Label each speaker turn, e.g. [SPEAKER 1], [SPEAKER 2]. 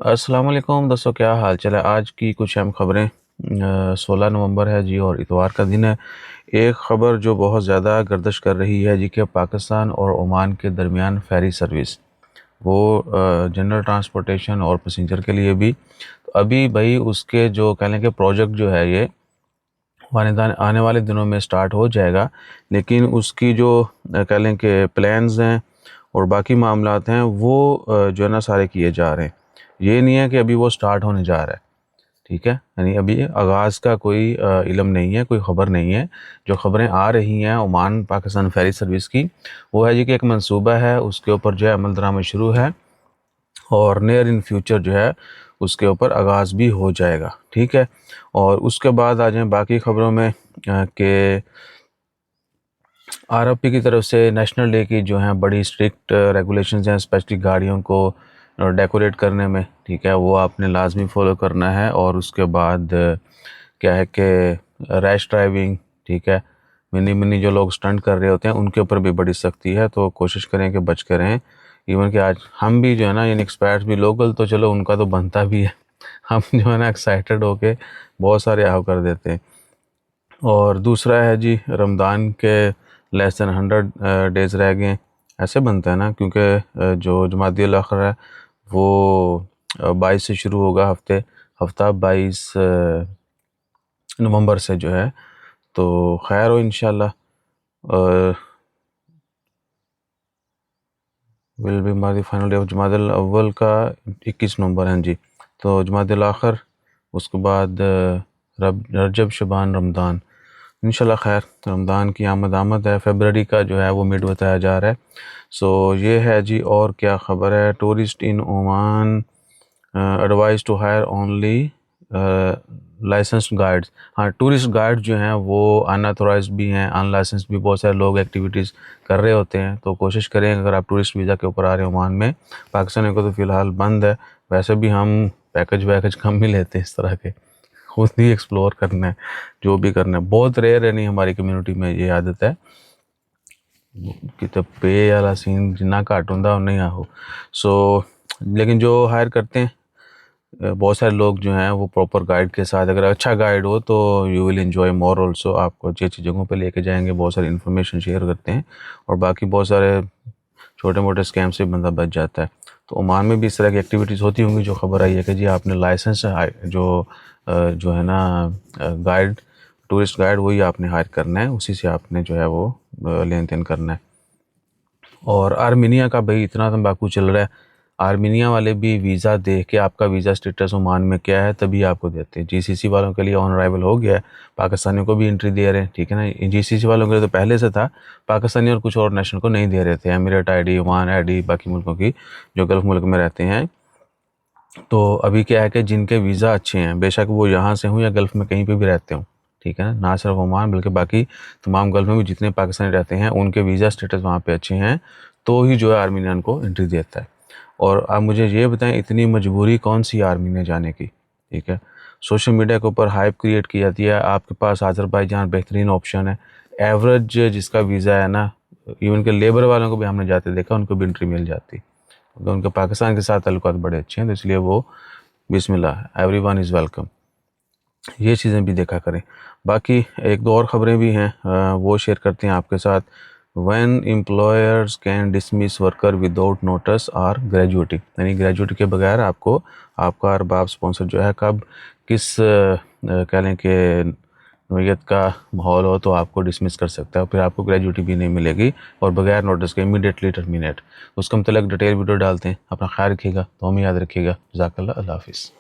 [SPEAKER 1] السلام علیکم دوستوں، کیا حال چال ہے؟ آج کی کچھ اہم خبریں۔ 16 نومبر ہے جی اور اتوار کا دن ہے۔ ایک خبر جو بہت زیادہ گردش کر رہی ہے جی کہ پاکستان اور عمان کے درمیان فیری سروس، وہ جنرل ٹرانسپورٹیشن اور پیسنجر کے لیے بھی ابھی بھائی اس کے جو کہہ لیں کہ پروجیکٹ جو ہے یہ آنے والے دنوں میں سٹارٹ ہو جائے گا، لیکن اس کی جو کہہ لیں کہ پلانز ہیں اور باقی معاملات ہیں وہ جو ہے نا سارے کیے جا رہے ہیں۔ یہ نہیں ہے کہ ابھی وہ سٹارٹ ہونے جا رہا ہے، ٹھیک ہے، یعنی ابھی آغاز کا کوئی علم نہیں ہے، کوئی خبر نہیں ہے۔ جو خبریں آ رہی ہیں عمان پاکستان فیری سروس کی، وہ ہے جی کہ ایک منصوبہ ہے، اس کے اوپر جو ہے عمل درآمد شروع ہے اور نیئر ان فیوچر جو ہے اس کے اوپر آغاز بھی ہو جائے گا، ٹھیک ہے۔ اور اس کے بعد آ جائیں باقی خبروں میں کہ RFP کی طرف سے نیشنل ڈے کی جو ہیں بڑی اسٹرکٹ ریگولیشنز ہیں، اسپیشلی گاڑیوں کو ڈیکوریٹ کرنے میں، ٹھیک ہے، وہ آپ نے لازمی فالو کرنا ہے۔ اور اس کے بعد کیا ہے کہ ریش ڈرائیونگ، ٹھیک ہے، منی جو لوگ سٹنٹ کر رہے ہوتے ہیں ان کے اوپر بھی بڑی سختی ہے، تو کوشش کریں کہ بچ کے رہیں۔ ایون کہ آج ہم بھی جو ہے نا یعنی ایکسپرٹس بھی لوکل تو چلو ان کا تو بنتا بھی ہے، ہم جو ہے نا ایکسائٹڈ ہو کے بہت سارے آؤ کر دیتے ہیں۔ اور دوسرا ہے جی رمضان کے لیس دین 100 ڈیز رہ گئے ہیں، ایسے بنتا ہے نا، کیونکہ جو جمادی الاخر ہے وہ 22 سے شروع ہوگا، ہفتہ 22 نومبر سے جو ہے، تو خیر ہو انشاءاللہ۔ ول بی ماری فائنل ڈے آف جمادی الاول کا 21 نومبر ہیں جی، تو جمادی الاخر، اس کے بعد رجب شعبان رمضان، انشاءاللہ خیر، رمضان کی آمد ہے۔ فیبرری کا جو ہے وہ مڈ بتایا جا رہا ہے۔ سو یہ ہے جی، اور کیا خبر ہے؟ Tourist in Oman advise to hire only licensed guides. ہاں، ٹورسٹ گائیڈ جو ہیں وہ ان آتھورائزڈ بھی ہیں، ان لائسنسڈ بھی بہت سارے لوگ ایکٹیویٹیز کر رہے ہوتے ہیں، تو کوشش کریں اگر آپ ٹورسٹ ویزا کے اوپر آ رہے ہیں عمان میں۔ پاکستانیوں کو تو فی الحال بند ہے، ویسے بھی ہم پیکج کم ہی لیتے ہیں اس طرح کے، خود ہی ایکسپلور کرنا ہے، جو بھی کرنا ہے۔ بہت ریئر ہے، نہیں ہماری کمیونٹی میں یہ عادت ہے کہ تو پے والا سین جنہ گھٹ ہوندا نہیں آہو۔ سو لیکن جو ہائر کرتے ہیں بہت سارے لوگ جو ہیں وہ پراپر گائیڈ کے ساتھ، اگر اچھا گائیڈ ہو تو you will enjoy more also, آپ کو اچھی اچھی جگہوں پہ لے کے جائیں گے، بہت ساری انفارمیشن شیئر کرتے ہیں، اور باقی بہت سارے چھوٹے موٹے اسکیم سے بندہ بچ جاتا ہے۔ تو عمان میں بھی اس طرح کی ایکٹیویٹیز ہوتی ہوں گی۔ جو خبر آئی ہے کہ جی آپ نے لائسنس جو ہے نا گائیڈ، ٹورسٹ گائیڈ، وہی آپ نے ہائر کرنا ہے، اسی سے آپ نے جو ہے وہ لین دین کرنا ہے۔ اور آرمینیا کا بھائی اتنا تمباکو چل رہا ہے، آرمینیا والے بھی ویزا دیکھ کے آپ کا ویزا سٹیٹس عمان میں کیا ہے تبھی آپ کو دیتے ہیں۔ GCC والوں کے لیے آن ارائیول ہو گیا ہے، پاکستانیوں کو بھی انٹری دے رہے ہیں، ٹھیک ہے نا۔ GCC والوں کے لیے تو پہلے سے تھا، پاکستانی اور کچھ اور نیشنل کو نہیں دے رہے تھے، ایمریٹ ID، عمان ID، باقی ملکوں کی جو گلف ملک میں رہتے ہیں۔ تو ابھی کیا ہے کہ جن کے ویزا اچھے ہیں، بے شک وہ یہاں سے ہوں یا گلف میں کہیں پہ بھی رہتے ہوں، ٹھیک ہے نا، نہ صرف عمان بلکہ باقی تمام گلف میں بھی جتنے پاکستانی رہتے ہیں ان کے ویزا سٹیٹس وہاں پہ اچھے ہیں تو ہی جو ہے آرمینین کو انٹری دیتا ہے۔ اور آپ مجھے یہ بتائیں اتنی مجبوری کون سی آرمینیا جانے کی، ٹھیک ہے؟ سوشل میڈیا کے اوپر ہائپ کریٹ کی جاتی ہے، آپ کے پاس آذربائیجان بہترین آپشن ہے، ایوریج جس کا ویزا ہے نا، ایون کہ لیبر والوں کو بھی ہم نے جاتے دیکھا، ان کو بھی انٹری مل جاتی، کیونکہ ان کے پاکستان کے ساتھ تعلقات بڑے اچھے ہیں، تو اس لیے وہ بسم اللہ، ایوری ون از ویلکم، یہ چیزیں بھی دیکھا کریں۔ باقی ایک دو اور خبریں بھی ہیں، وہ شیئر کرتے ہیں آپ کے ساتھ۔ when employers can dismiss worker without notice or gratuity، یعنی گریجوٹی کے بغیر آپ کا ارباب اسپانسر جو ہے کب کس کہہ لیں کہ نوعیت کا ماحول ہو تو آپ کو ڈسمس کر سکتا ہے، پھر آپ کو گریجوٹی بھی نہیں ملے گی، اور بغیر نوٹس کے امیڈیٹلی ٹرمینیٹ۔ اس کا متعلق ڈیٹیل ویڈیو ڈالتے ہیں، اپنا خیال رکھیے گا، تو ہمیں یاد رکھیے گا۔ جزاک اللہ، اللہ حافظ۔